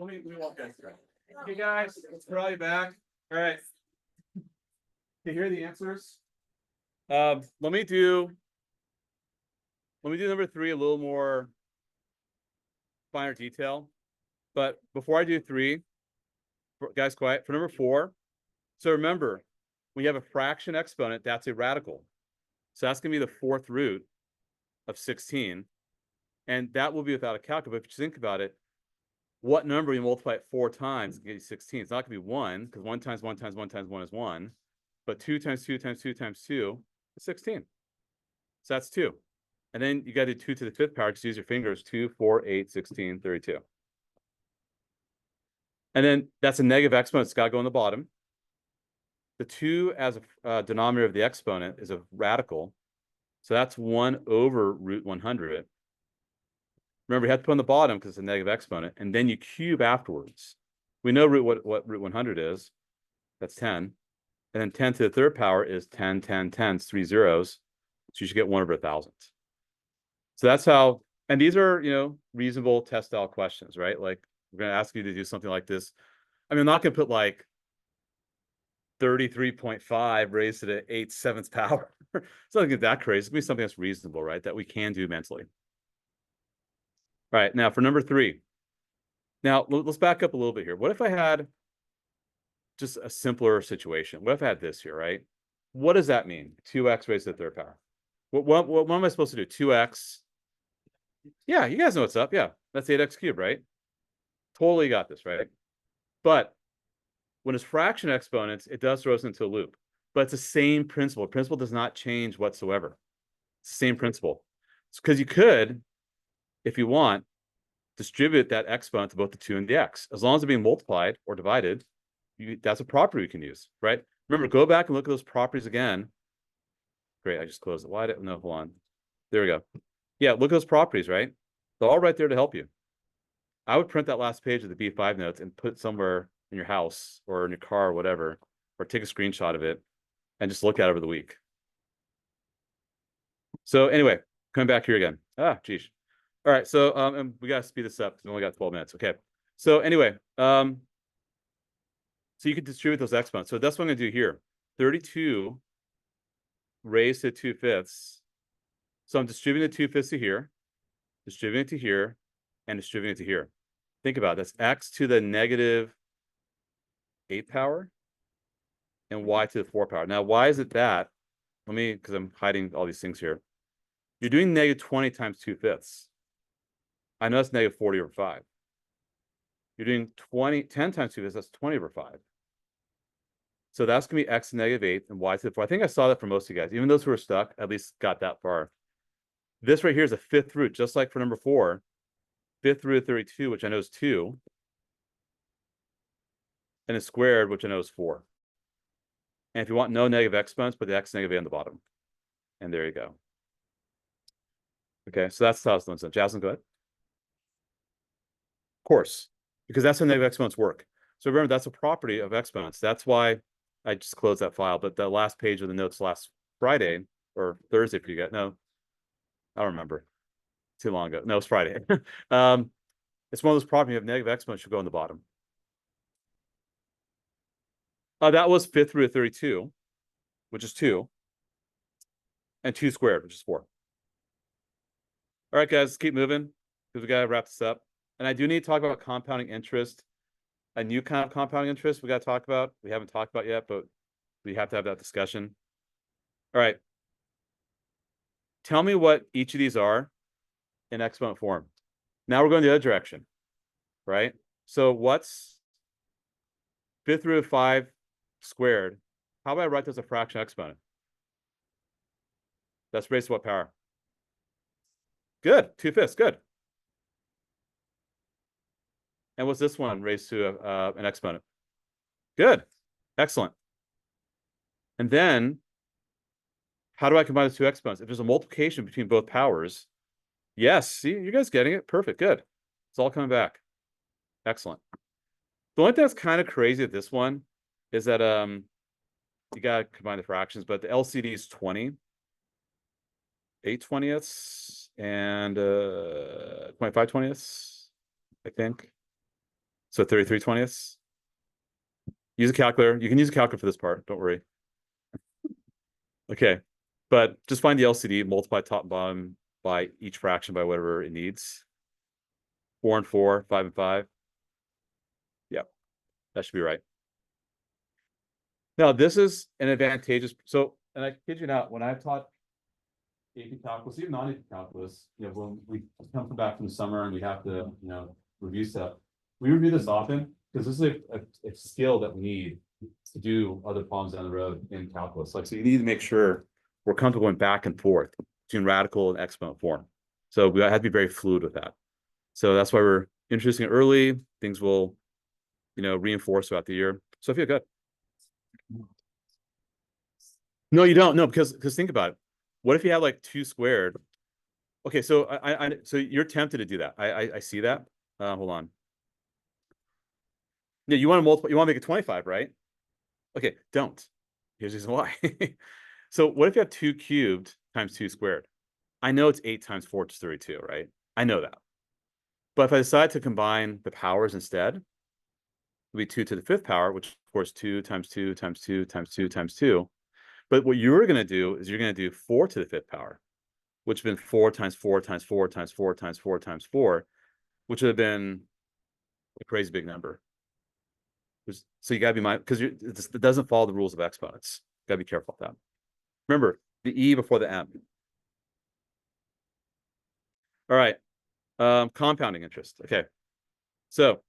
me walk guys through. Okay, guys, let's probably back. All right. To hear the answers. Let me do number 3 a little more finer detail. But before I do 3, guys, quiet for number 4. So remember, when you have a fraction exponent, that's a radical. So that's going to be the 4th root of 16. And that will be without a calculator. But if you think about it, what number you multiply it 4 times and get you 16? It's not going to be 1, because 1 times 1 times 1 times 1 is 1. But 2 times 2 times 2 times 2 is 16. So that's 2. And then you got to do 2 to the 5th power. Just use your fingers. 2, 4, 8, 16, 32. And then that's a negative exponent. It's got to go on the bottom. The 2 as a denominator of the exponent is a radical. So that's 1 over root 100. Remember, you have to put on the bottom because it's a negative exponent. And then you cube afterwards. We know what root 100 is. That's 10. And then 10 to the 3rd power is 10, 10, 10. It's 3 zeros. So you should get 1 over 1,000. So that's how, and these are, reasonable test style questions, right? Like, we're going to ask you to do something like this. I mean, I'm not going to put like 33.5 raised to the 8/7 power. It's not going to get that crazy. It's going to be something that's reasonable, right? That we can do mentally. All right, now for number 3. Now, let's back up a little bit here. What if I had just a simpler situation? What if I had this here, right? What does that mean? 2x raised to the 3rd power. What am I supposed to do? 2x. Yeah, you guys know what's up. Yeah, that's 8x cubed, right? Totally got this, right? But when it's fraction exponents, it does throw us into a loop. But it's the same principle. The principle does not change whatsoever. It's the same principle. It's because you could, if you want, distribute that exponent to both the 2 and the x. As long as they're being multiplied or divided, that's a property we can use, right? Remember, go back and look at those properties again. Great, I just closed it. Why did no, hold on. There we go. Yeah, look at those properties, right? They're all right there to help you. I would print that last page of the B5 notes and put it somewhere in your house or in your car or whatever, or take a screenshot of it and just look at it over the week. So anyway, coming back here again. Geez. All right, so and we got to speed this up because we only got 12 minutes. Okay. So anyway, so you can distribute those exponents. So that's what I'm going to do here. 32 raised to 2/5. So I'm distributing the 2/5 to here, distributing it to here, and distributing it to here. Think about it. That's x to the negative 8 power and y to the 4 power. Now, why is it that? Let me, because I'm hiding all these things here. You're doing negative 20 times 2/5. I know it's negative 40 over 5. You're doing 10 times 2/5. That's 20 over 5. So that's going to be x to negative 8 and y to the 4. I think I saw that for most of you guys. Even those who are stuck, at least got that far. This right here is a 5th root, just like for number 4. 5th root of 32, which I know is 2. And a squared, which I know is 4. And if you want no negative exponents, put the x negative 8 on the bottom. And there you go. Okay, so that's how it's done. So Jasmine, go ahead. Of course, because that's how negative exponents work. So remember, that's a property of exponents. That's why I just closed that file. But the last page of the notes last Friday or Thursday for you guys. No, I don't remember. Too long ago. No, it's Friday. It's one of those properties of negative exponents should go on the bottom. That was 5th root of 32, which is 2. And 2 squared, which is 4. All right, guys, let's keep moving because we got to wrap this up. And I do need to talk about compounding interest. A new kind of compounding interest we got to talk about. We haven't talked about yet, but we have to have that discussion. All right. Tell me what each of these are in exponent form. Now we're going the other direction, right? So what's 5th root of 5 squared? how do I write this as a fraction exponent? That's raised to what power? Good, 2/5, good. And what's this one raised to an exponent? Good, excellent. And then, how do I combine the two exponents? If there's a multiplication between both powers, yes, see, you guys getting it? Perfect, good. It's all coming back. Excellent. The only thing that's kind of crazy at this one is that you gotta combine the fractions, but the LCD is 20, 8/20ths, and 25/20ths, I think. So 33/20ths. Use a calculator. You can use a calculator for this part, don't worry. Okay, but just find the LCD, multiply top and bottom by each fraction by whatever it needs. 4 and 4, 5 and 5. Yep, that should be right. Now, this is an advantageous. So, and I kid you not, when I've taught AP calculus, even non-AP calculus, when we come back from the summer and we have to, review stuff, we review this often because this is a skill that we need to do other problems down the road in calculus. Like, so you need to make sure we're comfortable going back and forth between radical and exponent form. So we have to be very fluid with that. So that's why we're introducing it early. Things will, reinforce throughout the year. So I feel good. No, you don't. No, because think about it. What if you have like 2 squared? Okay, so so you're tempted to do that. I see that. Hold on. Yeah, you want to multiply. You want to make it 25, right? Okay, don't. Here's the reason why. So what if you have 2 cubed times 2 squared? I know it's 8 times 4 is 32, right? I know that. But if I decide to combine the powers instead, it'll be 2 to the 5th power, which of course 2 times 2 times 2 times 2 times 2. But what you're going to do is you're going to do 4 to the 5th power, which would have been 4 times 4 times 4 times 4 times 4 times 4, which would have been a crazy big number. So you got to be mindful because it doesn't follow the rules of exponents. Got to be careful of that. Remember the E before the M. All right. Compounding interest. Okay. So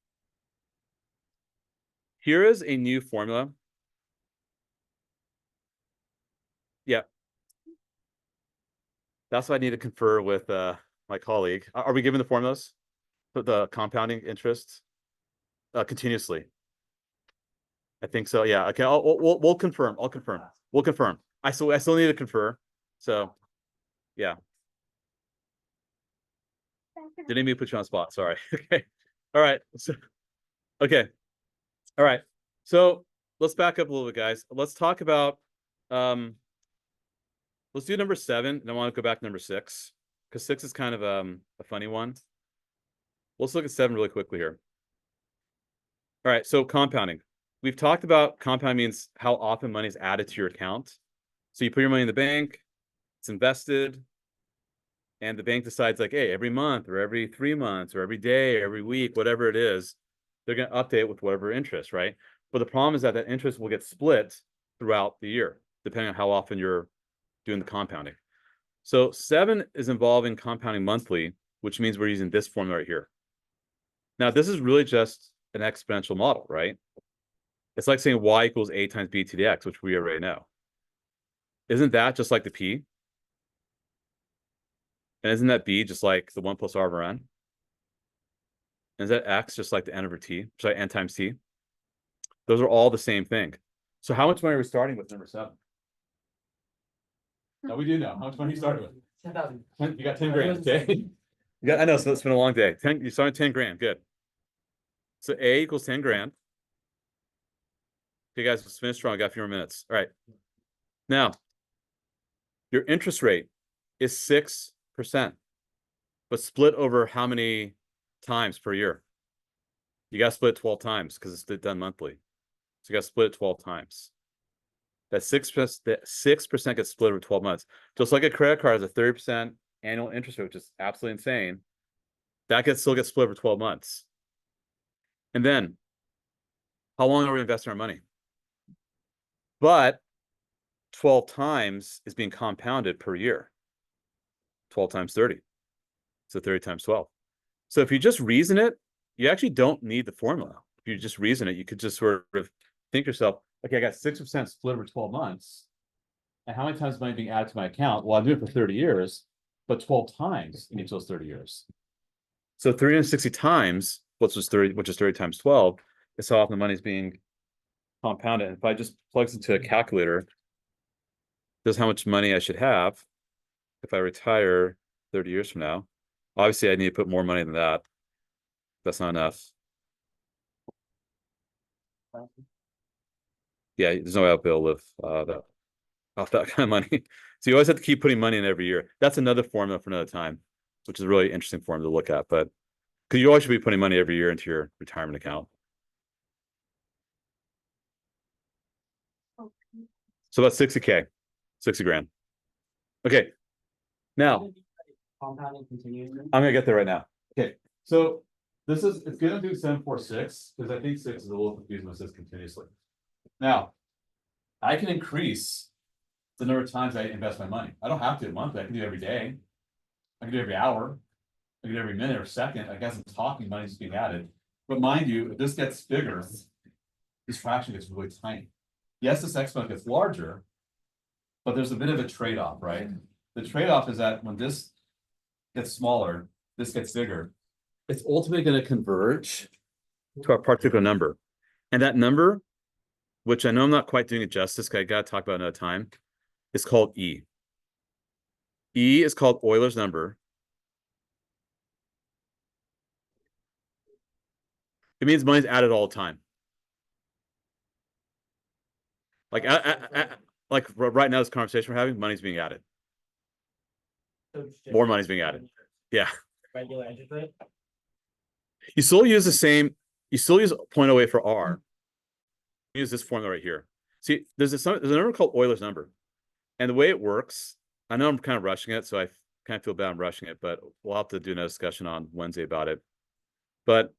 here is a new formula. Yeah. That's what I need to confer with my colleague. Are we given the formulas for the compounding interest continuously? I think so. Yeah. Okay. We'll confirm. I'll confirm. We'll confirm. I still need to confer. So, yeah. Didn't mean to put you on the spot. Sorry. Okay. All right. So, okay. All right. So let's back up a little bit, guys. Let's talk about. Let's do number 7, and I want to go back to number 6 because 6 is kind of a funny one. Let's look at 7 really quickly here. All right. So compounding. We've talked about compound means how often money is added to your account. So you put your money in the bank, it's invested, and the bank decides like, hey, every month or every 3 months or every day, or every week, whatever it is, they're going to update with whatever interest, right? But the problem is that interest will get split throughout the year, depending on how often you're doing the compounding. So 7 is involving compounding monthly, which means we're using this formula right here. Now, this is really just an exponential model, right? It's like saying y equals a times b to the x, which we already know. Isn't that just like the p? And isn't that b just like the 1 plus r over n? And is that x just like the n over t? Sorry, n times t? Those are all the same thing. So how much money are we starting with number 7? No, we do know. How much money you started with? 10,000. You got 10 grand, okay? I know, so it's been a long day. You started 10 grand, good. So A equals 10 grand. Okay, guys, let's finish strong. I got a few more minutes. All right. Now, your interest rate is 6%, but split over how many times per year? You got to split 12 times because it's done monthly. So you got to split it 12 times. That 6% gets split over 12 months. Just like a credit card has a 30% annual interest rate, which is absolutely insane. That still gets split over 12 months. And then, how long are we investing our money? But 12 times is being compounded per year. 12 times 30. So 30 times 12. So if you just reason it, you actually don't need the formula. If you just reason it, you could just sort of think to yourself, okay, I got 6% split over 12 months. And how many times is money being added to my account? Well, I'm doing it for 30 years, but 12 times in each of those 30 years. So 360 times, which is 30 times 12, is how often the money is being compounded. And if I just plugs into a calculator, this is how much money I should have if I retire 30 years from now. Obviously, I need to put more money than that. That's not enough. Yeah, there's no way I'll be able to live that off that kind of money. So you always have to keep putting money in every year. That's another formula for another time, which is a really interesting formula to look at. But because you always should be putting money every year into your retirement account. So that's 60K, 60 grand. Okay. Now Compounding continues. I'm gonna get there right now. Okay, so it's gonna do 746 because I think 6 is a little confusing when it says continuously. Now, I can increase the number of times I invest my money. I don't have to monthly. I can do it every day. I can do it every hour. I can do it every minute or second. I guess I'm talking, money's being added. But mind you, if this gets bigger, this fraction gets really tiny. Yes, this exponent gets larger, but there's a bit of a trade-off, right? The trade-off is that when this gets smaller, this gets bigger. It's ultimately going to converge to a particular number. And that number, which I know I'm not quite doing it justice, because I got to talk about another time, is called E. E is called Euler's number. It means money's added all the time. Like, like right now, this conversation we're having, money's being added. More money's being added. Yeah. Regular interest rate. You still use the same, you still use 0.08 for R. Use this formula right here. See, there's a number called Euler's number. And the way it works, I know I'm kind of rushing it, so I kind of feel bad I'm rushing it, but we'll have to do another discussion on Wednesday about it. But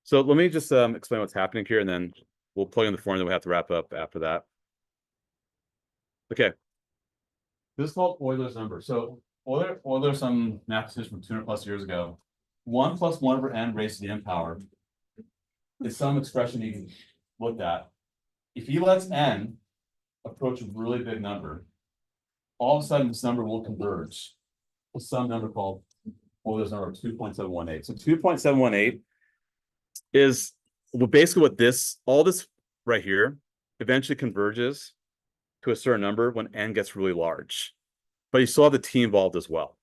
so let me just explain what's happening here, and then we'll plug in the formula. We have to wrap up after that. Okay. This is called Euler's number. So Euler, some mathematician from 200 plus years ago, 1 plus 1 over n raised to the n power is some expression you can look at. If he lets n approach a really big number, all of a sudden this number will converge to some number called Euler's number 2.718. So 2.718 is basically what all this right here eventually converges to a certain number when n gets really large. But you still have the t involved as well.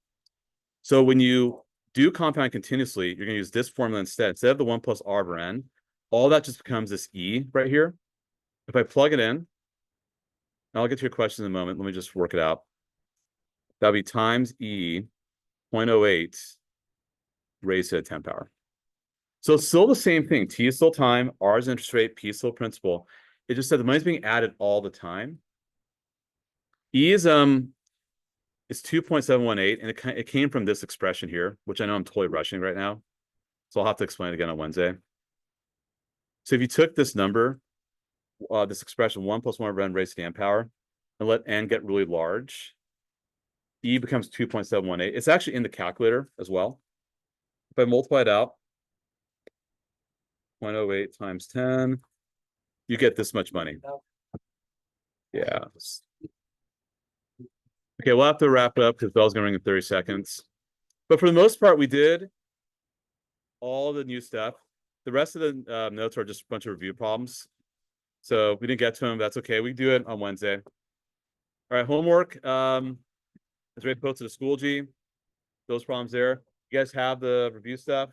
So when you do compound continuously, you're going to use this formula instead. Instead of the 1 plus r over n, all that just becomes this e right here. If I plug it in, I'll get to your question in a moment. Let me just work it out. That'll be times e 0.08 raised to the 10 power. So it's still the same thing. T is still time, R is interest rate, P is still principal. It just said the money's being added all the time. E is it's 2.718, and it came from this expression here, which I know I'm totally rushing right now. So I'll have to explain it again on Wednesday. So if you took this number, this expression 1 plus 1 over n raised to the n power, and let n get really large, E becomes 2.718. It's actually in the calculator as well. If I multiply it out, 0.08 times 10, you get this much money. Yeah. Okay, we'll have to wrap it up because bell's gonna ring in 30 seconds. But for the most part, we did all the new stuff. The rest of the notes are just a bunch of review problems. So we didn't get to them. That's okay. We can do it on Wednesday. All right, homework. It's ready to post to the school G. Those problems there. You guys have the review stuff.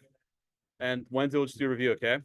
And Wednesday we'll just do a review, okay?